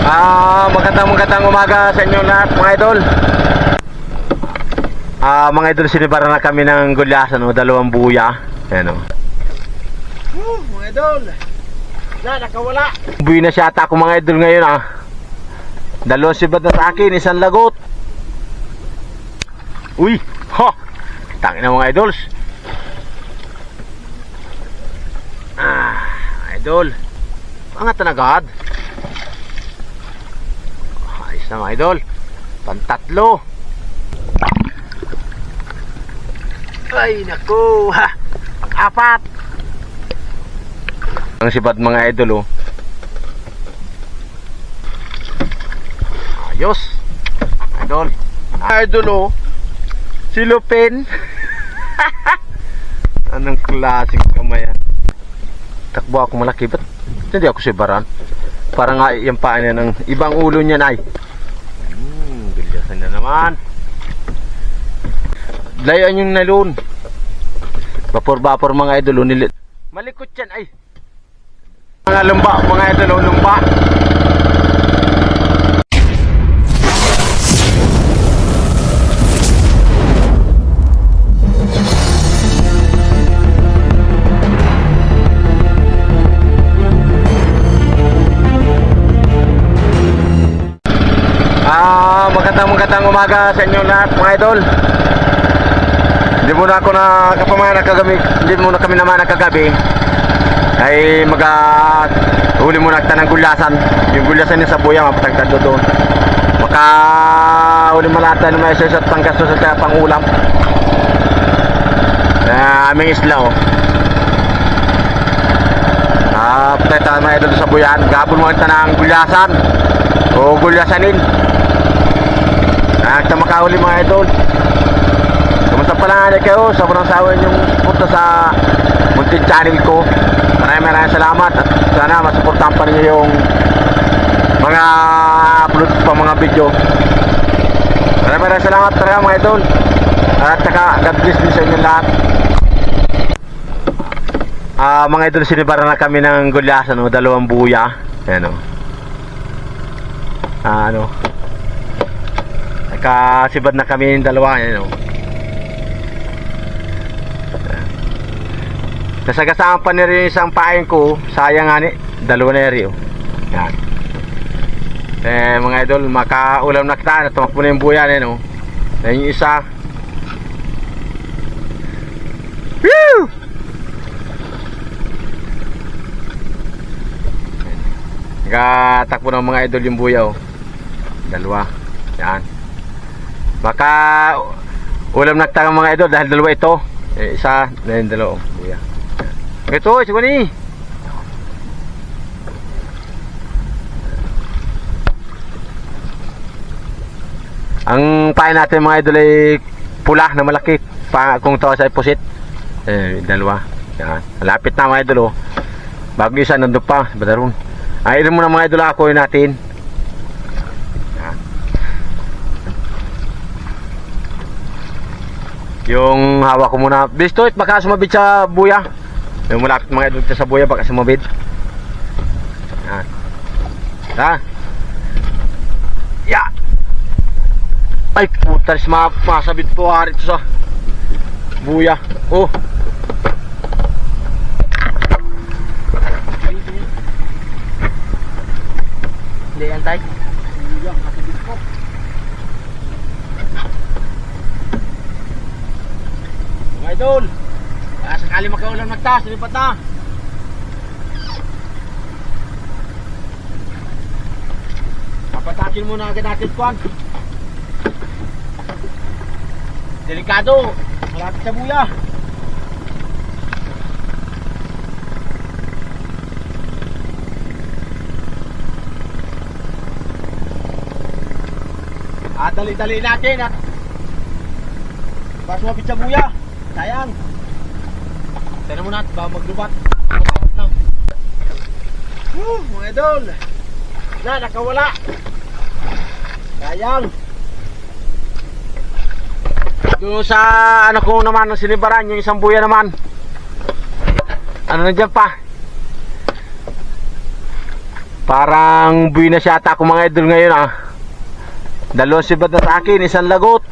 Magandang umaga sa inyo lahat mga idol. Mga idol, sinibara na kami ng gulyasan, dalawang buya. Ayan, mga idol, nakawala. buwi na siya ata ako mga idol ngayon. Dalawang sibad na sa akin, isang lagot. Uy, tangin na mga idols. Idol, angat na agad. Ayos na mga idol, pantatlo. Ay naku, pang-apat. Ang sibad mga idol. Ayos idol. Idol si Lupin. Anong klaseng kamay yan? Takbo ako malaki, ba't hindi ako sibaran? Parang nga yung paa niya ng ibang ulo niya na ay. Bilyasan na naman. Layan yung nalun. Vapor mga idol. Malikot yan ay. Mga lumba mga idol, lumba. Magandang umaga sa inyo lahat mga idol. Hindi muna ako nakapamana kagabi. Hindi muna kami naman kagabi. Ay huli muna kita ng gulyasan. Yung gulyasan niya sa buya, mapatagtad doon. Huli malata ng mga isos at panggastos at pangulam. Aming isla patay tayo mga idol sa buyan. Gabon mo kita ng gulyasan o gulyasanin. Sa makahuli mga idol. Kamusta pala nga kayo? Sobrang sawa yung punta sa munting channel ko. Maraming salamat. At sana masuportahan pa ninyo yung mga upload pa mga video. Maraming salamat talaga mga idol. At saka God bless din sa inyo lahat. Mga idol, sinibara na kami ng gulyasan, dalawang buya. Ayan kasibad na kami yung dalawa. Nasagasaan pa na rin isang pain ko. Sayang nga dalawa na rin yan. Mga idol, makaulam na kita. Tumakbo na yung buya na yan. Yan yung isa. Woo! Nagatakbo ng mga idol yung buya. Dalawa. Yan. Baka ulam na kita mga idol dahil dalawa ito. Isa na yung dalawa. Buya. Ito, siguro ni. Ang pain natin mga idol ay pula na malaki. Kung tawa sa pusit. Dalawa. Yan. Malapit na mga idol. Bago isa nandun pa. Badarun. Ayun muna mga idol ako yun natin. Yung hawak ko muna. Bistoit, baka sumabit sa buya. Yung malapit mga idol sa buya, baka sumabit. Yan. Ya. Ay putas, masabit po harit sa buya. Hindi yan tayo. Masabit po. Mga idol, sakali makaulam nagtas, lipat na. Papatakin muna agad natin kuwan. Delikado, malapit sa buya. Dali-dali natin at baka sumapit sa buya. Sayang. Tara muna at baka maglubat. Mga idol, nakawala. Sayang. Doon sa ko naman ng sinibaran, yung isang buya naman. Nandiyan pa. Parang buwinas yata ako mga idol ngayon ah. Dalawang sibad na sa akin, isang lagot.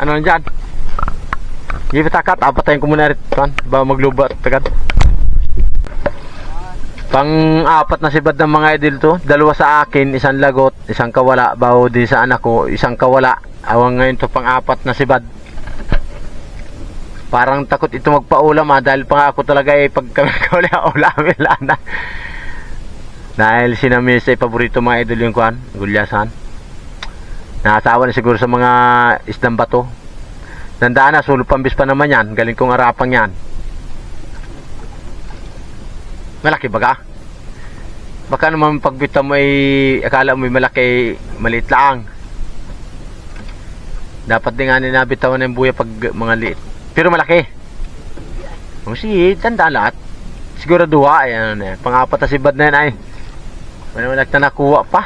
Ano nandyan? Hindi pa takat, apatayin ko muna rin. Ba maglubat tagad. Pang-apat na sibad ng mga idol to. Dalawa sa akin, isang lagot, isang kawala. Bawo di sa anak ko, isang kawala. Awang ngayon to pang-apat na sibad. Parang takot ito magpaulam dahil pa ako talaga pag kami kawala ulamin lang na. Dahil sinamis ay paborito mga idol yung kuhan, gulyasan. Nakasawa na siguro sa mga isdang bato. Nandaan na, sulo pambis pa naman yan. Galing kong arapang yan. Malaki baga? Baka naman pagbita mo ay akala mo malaki, maliit lang. Dapat din nga ninabitawan ng buya pag mga liit. Pero malaki. O sige, tanda lahat. Siguro duwa. Ayan, pang-apat na sibad na yan ay. Malaki na nakuha pa.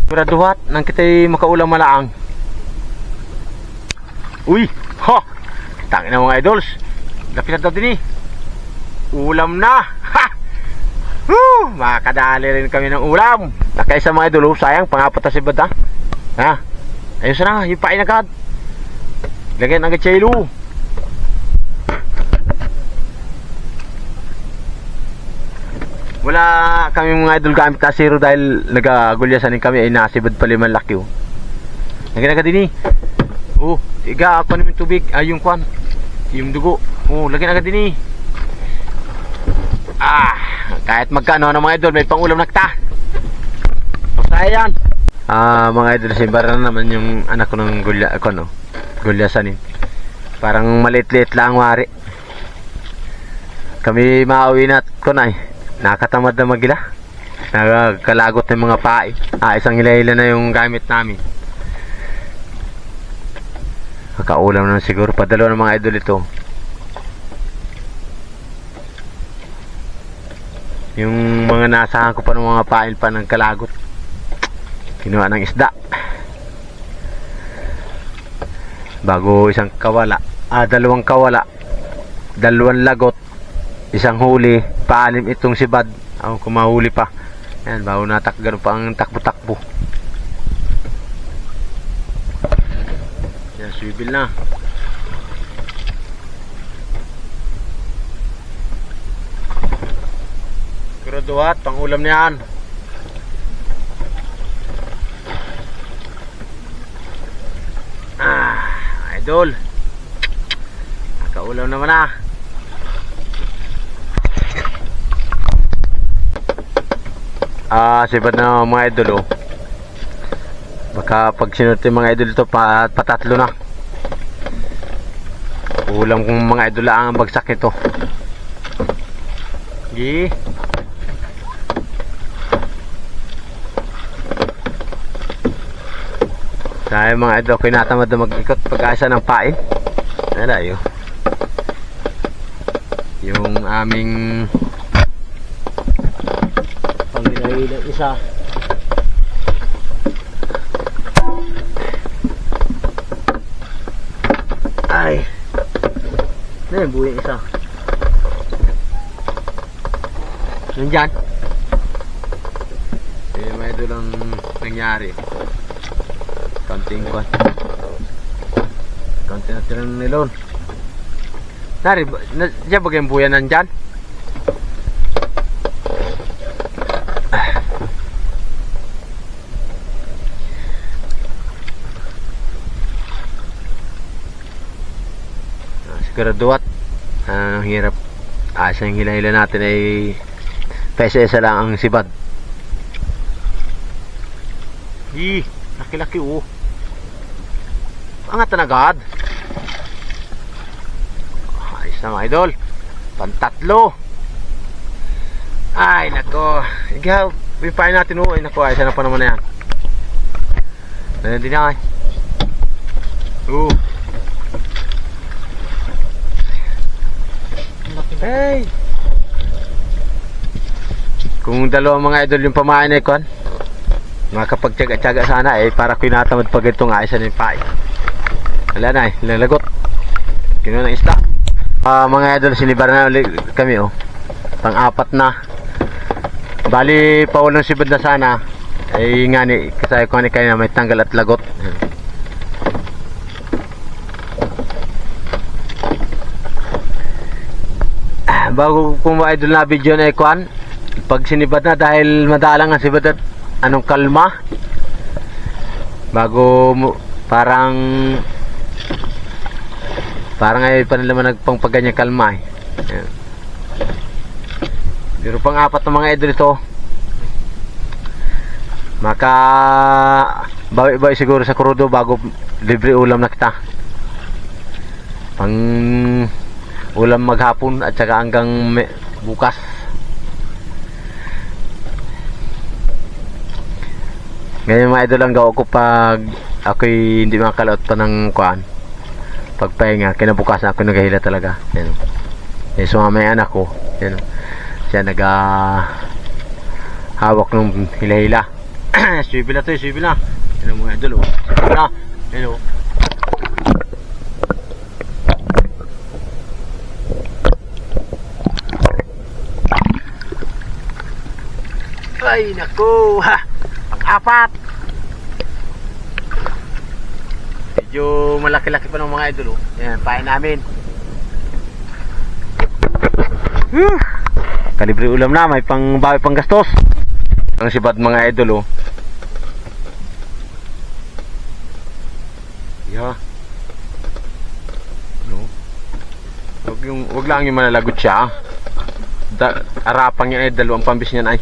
Siguraduhat nang kita'y makaulam malaang. Uy! Ha! Tangin na mga idols. Lapit na daw din eh. Ulam na! Ha! Woo! Makakadali rin kami ng ulam. Nakaisa mga idol. Sayang, pang-apat na sibad ha. Ha? Ayos na, yung pain agad. Lagyan agad siya ilo. Wala kami mga idol gamit na zero dahil nagagulyasan din kami ay nasibad pa limang laki oh. Lagyan agad din eh. Oh, iga ako namin tubig. Ay yung kwan, yung dugo. Oh, lagyan agad din eh. Ah, kahit magkano ng mga idol, may pangulam nakta. So sayang. Mga idol, simbara na naman yung anak ko ng gulyasan eh. Parang maliit-liit lang wari. Kami mauwi na kunay. Nakatamad na magila. Nakakalagot ng mga pae. Isang hila-hila na yung gamit namin. Kakaulam naman siguro. Padalo ng mga idol ito. Yung mga nasahan ko pa ng mga pain pa ng kalagot. Kinuha ng isda. Bago isang kawala. Dalawang kawala. Dalawang lagot. Isang huli, paanim itong sibad. Kung mahuli pa. Yan, bago natakgan pa ang takbo-takbo. Yan, swivel na. Graduat, pang ulam na yan. Idol. Nakaulam naman ah. Sibad na mga idol oh. Baka pag sinunod yung mga idol ito patatlo na. Ulam kong mga idol lang ang bagsak ito. Gi. Dahil mga idol, kinatamad na mag-ikot pag-asa ng pain. Alayo. Yung aming pangilahilang isa. Ay. Na yung buhay isa. Nandyan. May idol ang nangyari. Konting kon. Konting na tirang nilon. Nari, diyan ba yung buyan nandyan? Siguraduat. Ang hirap. Isang hila-hila natin ay pesa-isa lang ang sibad. Laki-laki oh. Angat na agad. Ayos na mga idol. Pantatlo. Ay nako. Ikaw, pipain natin oh. Ay nako, ayos na pa naman na yan. Ganyan din yan. Hey. Kung dalawang mga idol yung pamain na ikon, makapagtyaga-tyaga sana para kinatamad pag itong aisan yung pae. Wala na lalagot. Kinuha ng isda. Mga idol, sinibar na ulit kami pang-apat na. Bali paulong sibad na sana ay nga ni kasaya ko ni kanina may tanggal at lagot. Bago kung mga idol na video na ikuan pag sinibad na dahil madalang ang sibad at anong kalma bago parang ay pa nila nagpangpaganyan kalma Ayan. Pero pang-apat na mga idol ito maka bawi-bawi siguro sa krudo bago libre ulam na kita pang ulam maghapon at saka hanggang bukas. Ngayon mga idol ang gawa ko pag ako'y hindi makakalaot pa ng kuan pagpahinga kinabukasan ako naghahila talaga yan. Sumama yung anak ko yan. Siya hawak ng hila-hila. Swivel na to swivel na yan mga idol swivel na yan ay naku pang-apat medyo malaki-laki pa ng mga idol yan pain namin kalibre ulam na may pangbawi pang gastos ang sibad mga idol yeah no wag lang yung malalagot siya arapang yan ay dalawang pambis niyan ay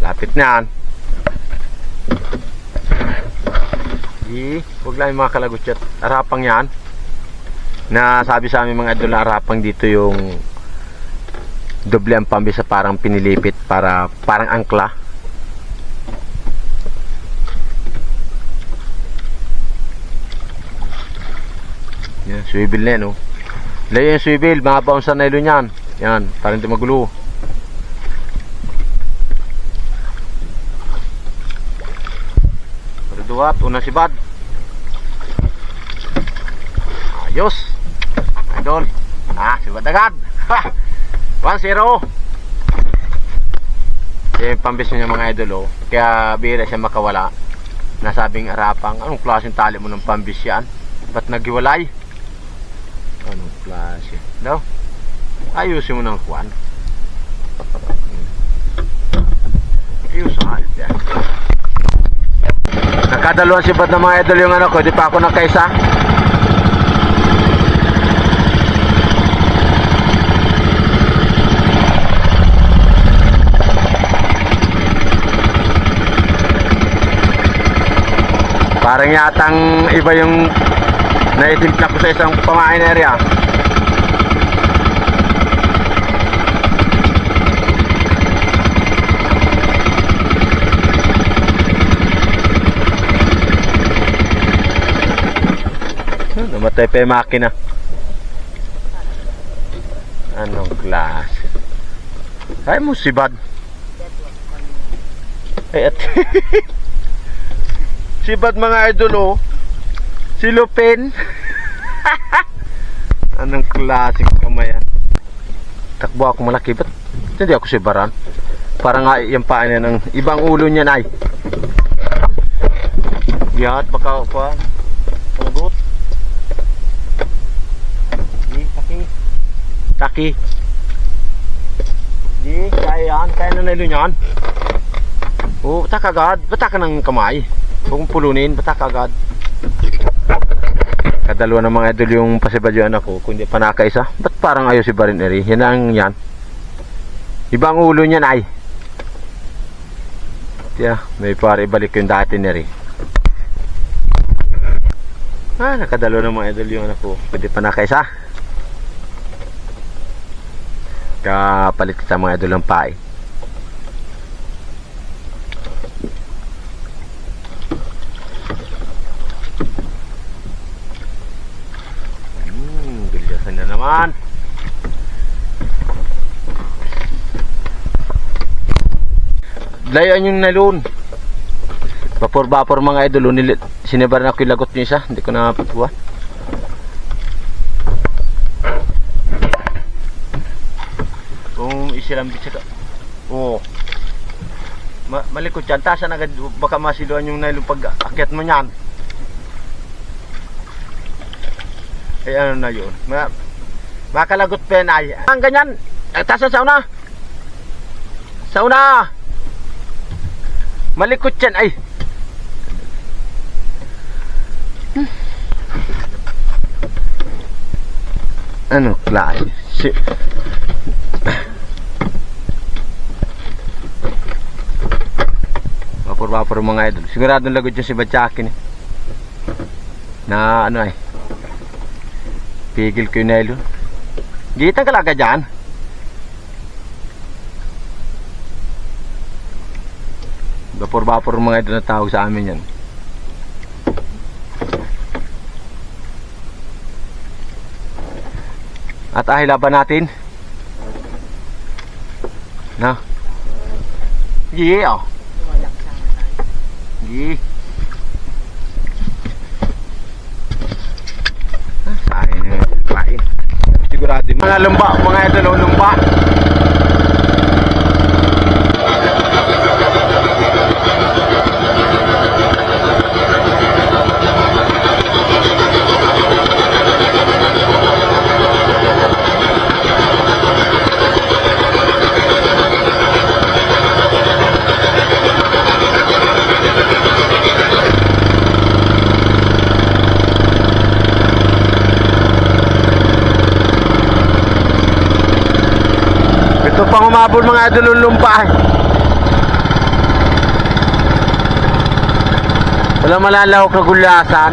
lapit na yan huwag lang yung mga kalagot siya arapang yan na sabi sa amin mga idol arapang dito yung doble ang pambis sa parang pinilipit parang angkla yan swivel na yan layo yung swivel mga bouncer na ilon yan yan parang hindi magulo duwat una sibad ayos idol sibad agad 1-0 yung pambis niya mga idol kaya bihira siya makawala nasabing arapang anong klaseng tali mo ng pambis yan ba't naghiwalay anong klase no ayusin mo ng kuwan ayusin mo yan nakadalawang sibad na mga idol yung ko di pa ako nakaisa parang yatang iba yung naitimpla ko sa isang pamain area namatay pa yung makina anong klase ay mo sibad ay at sibad mga idol si Lupin anong klaseng kamayan takbo ako malaki ba't hindi ako sibaran parang nga yung paa niya ng ibang ulo niya ay yat baka pa panagot Taki. Di, kaya na nilo niyan. Batak agad. Batak ka ng kamay. Huwag mong pulunin, batak agad. Kadalawa ng mga idol yung pasibadyoan ako. Kung di pa nakaisa, ba't parang ayaw si Barin Eri? Yan ang yan. Ibang ulo niyan ay. Tiya, may para ibalik yung dati Eri. Nakadalawa ng mga idol yung anak ko. Kung di pa nakaisa. Kapalit sa mga idol ng pae. Gilyasan na naman. layuan yung nylon. Vapor mga idol. Sinibar na ko yung lagot niya isa. Hindi ko napatuwa. Kung isilambit siya ka. Oo. Malikot yan. Tasan agad. Baka masiluan yung nylon pag akyat mo niyan. Eh ano na yun. Makalagot pa yan ay. Ang ganyan. Tasan sa una. Sa una. Malikot yan ay. Ano klase? Vapor mga idol. Siguradong lagod yung si Batsakin eh. Na ano ay. Pigil ko yung nylon. Gitan ka laga dyan. Vapor mga idol na tawag sa amin yan. At ahilaban natin. Na. Yeah. Yeah. Sayang kain. Sigurado mga lumba, mga idol lumba. Ito pang umabol mga idol lumpa. Wala malalawak na gulasan.